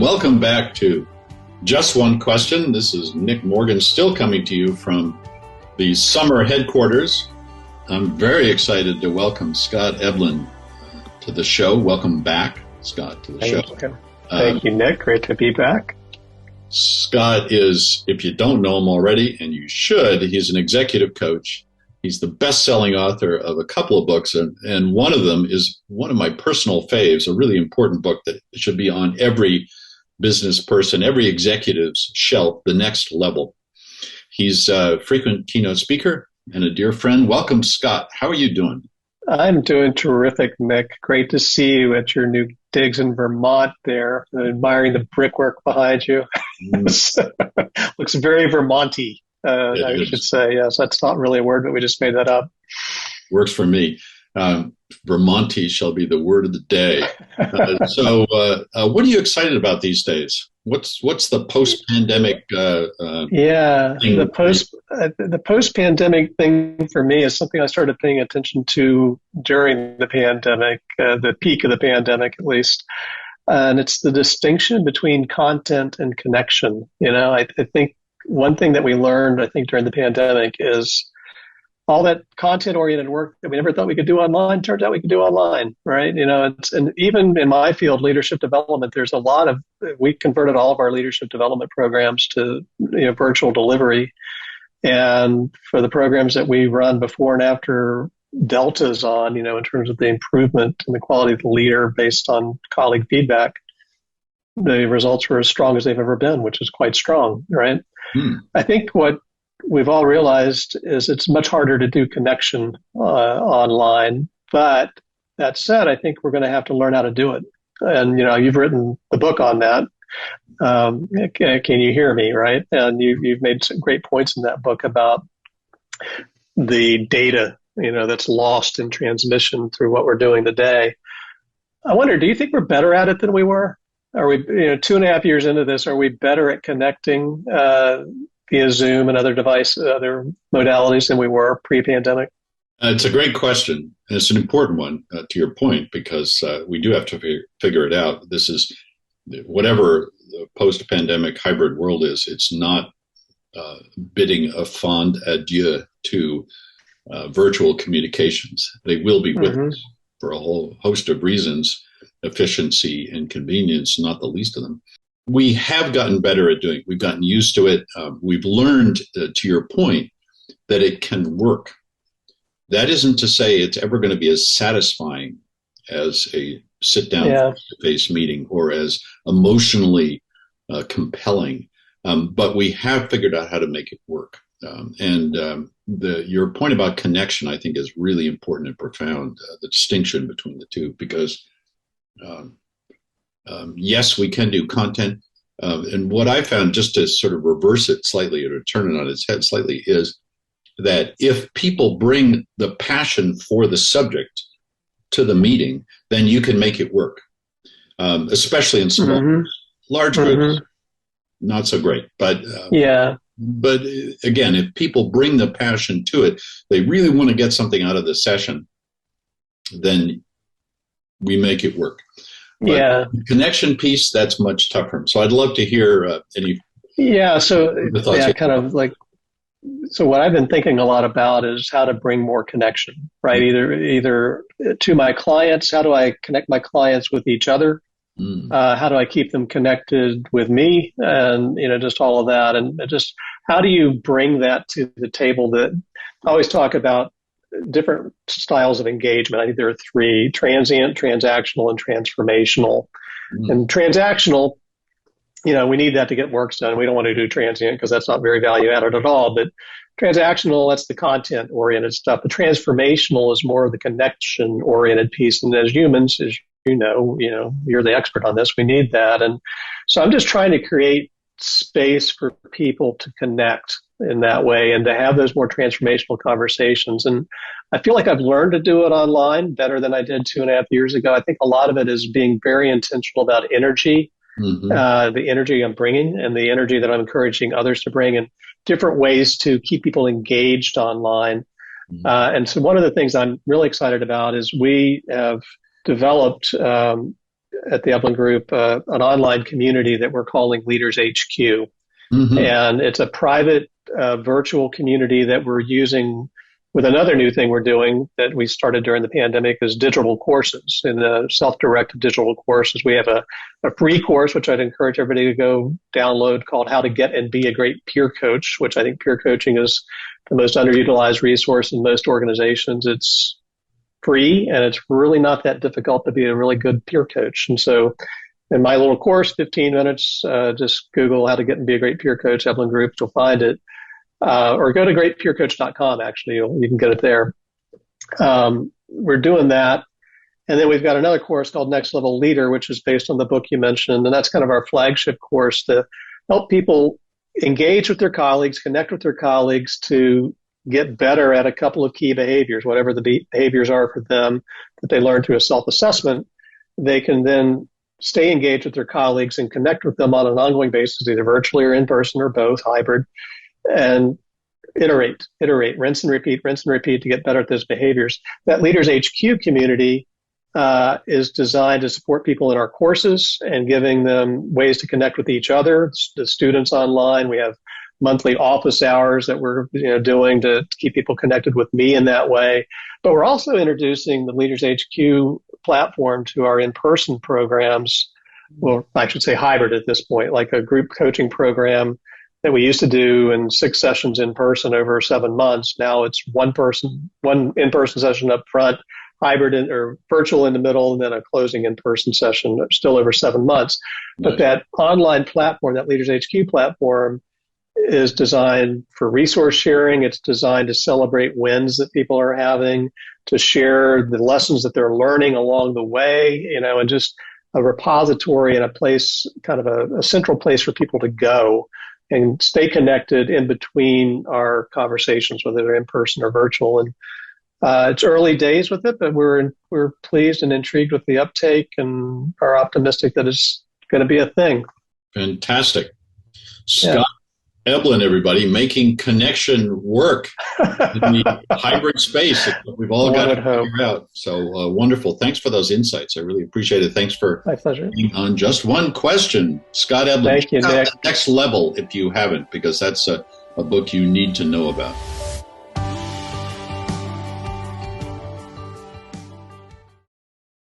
Welcome back to Just One Question. This is Nick Morgan, still coming to you from the summer headquarters. I'm very excited to welcome Scott Eblin to the show. Welcome back, Scott, to the show. Thank you, Nick. Great to be back. Scott is, if you don't know him already, and you should, he's an executive coach. He's the best-selling author of a couple of books, and one of them is one of my personal faves, a really important book that should be on every business person, every executive's shelf, The Next Level. He's a frequent keynote speaker and a dear friend. Welcome, Scott. How are you doing? I'm doing terrific, Nick. Great to see you at your new digs in Vermont there. I'm admiring the brickwork behind you. Looks very Vermont-y, I should say. Yes, that's not really a word, but we just made that up. Works for me. Vermonti shall be the word of the day. So what are you excited about these days? What's the post-pandemic the post-pandemic thing for me is something I started paying attention to during the pandemic, the peak of the pandemic at least. And it's the distinction between content and connection. You know, I think one thing that we learned, during the pandemic is all that content-oriented work that we never thought we could do online, turns out we can do online, right? You know, and even in my field, leadership development, we converted all of our leadership development programs to, virtual delivery. And for the programs that we run before and after deltas on, in terms of the improvement in the quality of the leader based on colleague feedback, the results were as strong as they've ever been, which is quite strong, right? I think what we've all realized is it's much harder to do connection online. But that said, I think we're going to have to learn how to do it. And, you've written the book on that. Can you hear me, right? And you've made some great points in that book about the data, that's lost in transmission through what we're doing today. I wonder, do you think we're better at it than we were? Are we, 2.5 years into this, are we better at connecting via Zoom and other modalities than we were pre-pandemic? It's a great question. And it's an important one, to your point, because we do have to figure it out. This is whatever the post-pandemic hybrid world is. It's not bidding a fond adieu to virtual communications. They will be with us for a whole host of reasons, efficiency and convenience, not the least of them. We have gotten better at doing it. We've gotten used to it. We've learned, to your point, that it can work. That isn't to say it's ever going to be as satisfying as a sit-down face-to-face meeting or as emotionally compelling. But we have figured out how to make it work. Your point about connection, I think, is really important and profound, the distinction between the two, because yes, we can do content. And what I found, just to sort of reverse it slightly or to turn it on its head slightly, is that if people bring the passion for the subject to the meeting, then you can make it work, especially in small groups. Large groups, not so great. But But again, if people bring the passion to it, they really want to get something out of the session, then we make it work. But the connection piece, that's much tougher. So I'd love to hear any. So what I've been thinking a lot about is how to bring more connection, right? Either to my clients, how do I connect my clients with each other? How do I keep them connected with me? And, just all of that. And just how do you bring that to the table? That I always talk about different styles of engagement. I think there are 3: transient, transactional, and transformational. And transactional, we need that to get work done. We don't want to do transient because that's not very value added at all. But transactional, that's the content oriented stuff. The transformational is more of the connection oriented piece. And as humans, as you're the expert on this, we need that. And so I'm just trying to create space for people to connect in that way and to have those more transformational conversations. And I feel like I've learned to do it online better than I did 2.5 years ago. I think a lot of it is being very intentional about energy, the energy I'm bringing and the energy that I'm encouraging others to bring, and different ways to keep people engaged online. And so one of the things I'm really excited about is we have developed at the Eblin Group an online community that we're calling Leaders HQ. Mm-hmm. And it's a private virtual community that we're using with another new thing we're doing that we started during the pandemic is digital courses and self-directed digital courses. We have a free course, which I'd encourage everybody to go download called How to Get and Be a Great Peer Coach, which I think peer coaching is the most underutilized resource in most organizations. It's free and it's really not that difficult to be a really good peer coach. And so in my little course, 15 minutes, just Google How to Get and Be a Great Peer Coach, Eblin Group, you'll find it. Or go to greatpeercoach.com, actually. You can get it there. We're doing that. And then we've got another course called Next Level Leader, which is based on the book you mentioned. And that's kind of our flagship course to help people engage with their colleagues, connect with their colleagues to get better at a couple of key behaviors, whatever the behaviors are for them that they learn through a self-assessment. They can then stay engaged with their colleagues and connect with them on an ongoing basis, either virtually or in person or both, hybrid. And iterate, rinse and repeat to get better at those behaviors. That Leaders HQ community is designed to support people in our courses and giving them ways to connect with each other, the students online. We have monthly office hours that we're doing to keep people connected with me in that way. But we're also introducing the Leaders HQ platform to our in-person programs. Well, I should say hybrid at this point, like a group coaching program that we used to do in 6 sessions in person over 7 months. Now it's one in-person session up front, hybrid or virtual in the middle, and then a closing in-person session still over 7 months. Nice. But that online platform, that Leaders HQ platform, is designed for resource sharing. It's designed to celebrate wins that people are having, to share the lessons that they're learning along the way, and just a repository and a place, kind of a central place for people to go and stay connected in between our conversations, whether they're in person or virtual. And it's early days with it, but we're pleased and intrigued with the uptake and are optimistic that it's going to be a thing. Fantastic. Scott Eblin, everybody, making connection work in the hybrid space that we've all got to figure out. So wonderful. Thanks for those insights. I really appreciate it. Thanks for my pleasure. Being on Just One Question. Scott Eblin, thank you, Nick. Next Level if you haven't, because that's a book you need to know about.